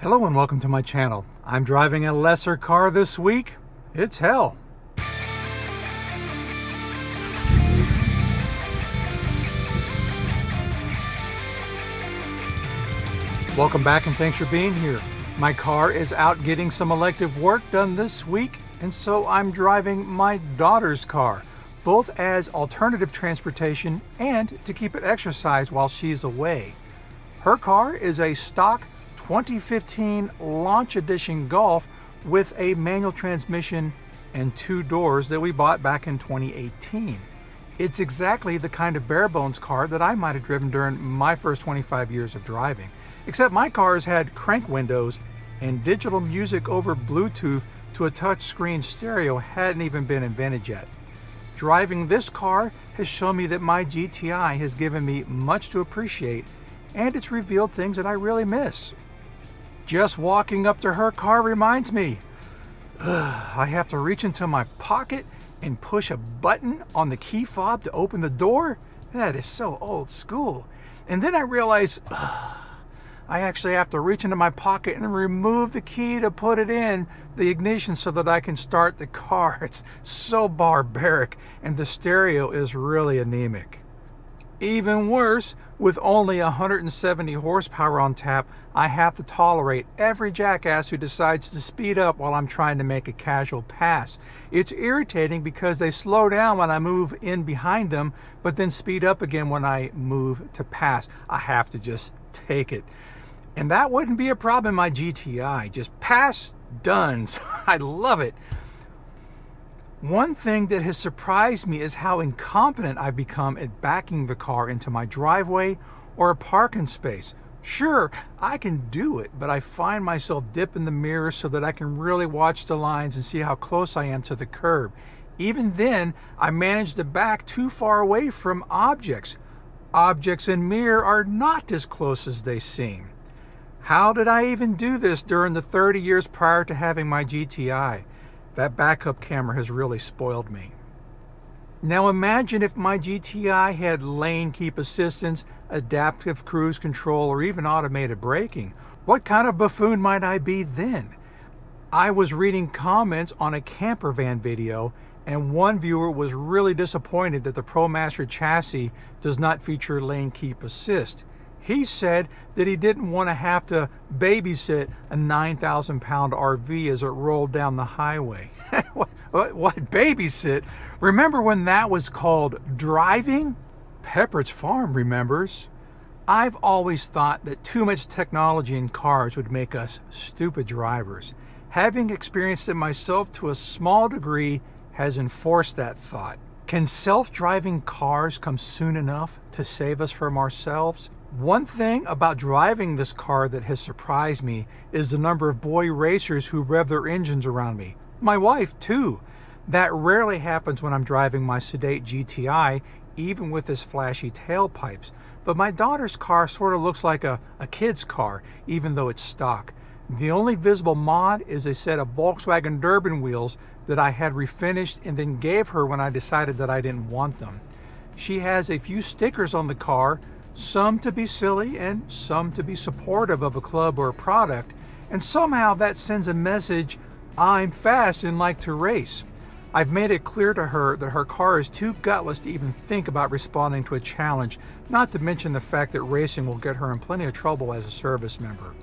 Hello and welcome to my channel. I'm driving a lesser car this week. It's hell. Welcome back and thanks for being here. My car is out getting some elective work done this week, and so I'm driving my daughter's car, both as alternative transportation and to keep it exercise while she's away. Her car is a stock 2015 Launch Edition Golf with a manual transmission and 2 doors that we bought back in 2018. It's exactly the kind of bare bones car that I might have driven during my first 25 years of driving, except my cars had crank windows and digital music over Bluetooth to a touchscreen stereo hadn't even been invented yet. Driving this car has shown me that my GTI has given me much to appreciate, and it's revealed things that I really miss. Just walking up to her car reminds me, I have to reach into my pocket and push a button on the key fob to open the door? That is so old school. And then I realize, I actually have to reach into my pocket and remove the key to put it in the ignition so that I can start the car. It's so barbaric, and the stereo is really anemic. Even worse, with only 170 horsepower on tap, I have to tolerate every jackass who decides to speed up while I'm trying to make a casual pass. It's irritating because they slow down when I move in behind them, but then speed up again when I move to pass. I have to just take it. And that wouldn't be a problem in my GTI. Just pass, done. I love it. One thing that has surprised me is how incompetent I've become at backing the car into my driveway or a parking space. Sure, I can do it, but I find myself dipping the mirror so that I can really watch the lines and see how close I am to the curb. Even then, I manage to back too far away from objects. Objects in mirror are not as close as they seem. How did I even do this during the 30 years prior to having my GTI? That backup camera has really spoiled me. Now imagine if my GTI had lane keep assistance, adaptive cruise control, or even automated braking. What kind of buffoon might I be then? I was reading comments on a camper van video, and one viewer was really disappointed that the ProMaster chassis does not feature lane keep assist. He said that he didn't want to have to babysit a 9,000-pound RV as it rolled down the highway. What babysit? Remember when that was called driving? Pepperidge Farm remembers. I've always thought that too much technology in cars would make us stupid drivers. Having experienced it myself to a small degree has enforced that thought. Can self-driving cars come soon enough to save us from ourselves? One thing about driving this car that has surprised me is the number of boy racers who rev their engines around me. My wife, too. That rarely happens when I'm driving my sedate GTI, even with its flashy tailpipes. But my daughter's car sort of looks like a kid's car, even though it's stock. The only visible mod is a set of Volkswagen Durban wheels that I had refinished and then gave her when I decided that I didn't want them. She has a few stickers on the car, some to be silly and some to be supportive of a club or a product, and somehow that sends a message, I'm fast and like to race. I've made it clear to her that her car is too gutless to even think about responding to a challenge, not to mention the fact that racing will get her in plenty of trouble as a service member.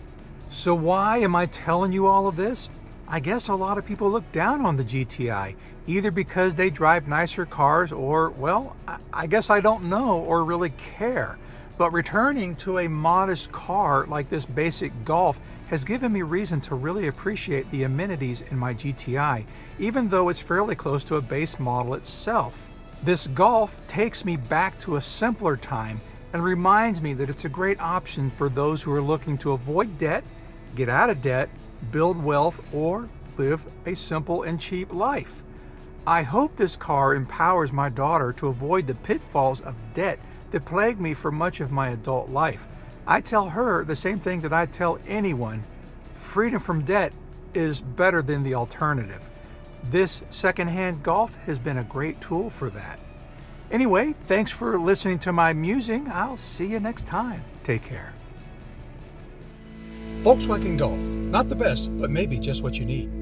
So why am I telling you all of this? I guess a lot of people look down on the GTI, either because they drive nicer cars or, well, I guess I don't know or really care. But returning to a modest car like this basic Golf has given me reason to really appreciate the amenities in my GTI, even though it's fairly close to a base model itself. This Golf takes me back to a simpler time and reminds me that it's a great option for those who are looking to avoid debt, get out of debt, build wealth, or live a simple and cheap life. I hope this car empowers my daughter to avoid the pitfalls of debt that plagued me for much of my adult life. I tell her the same thing that I tell anyone: freedom from debt is better than the alternative. This secondhand Golf has been a great tool for that. Anyway, thanks for listening to my musing. I'll see you next time. Take care. Volkswagen Golf. Not the best, but maybe just what you need.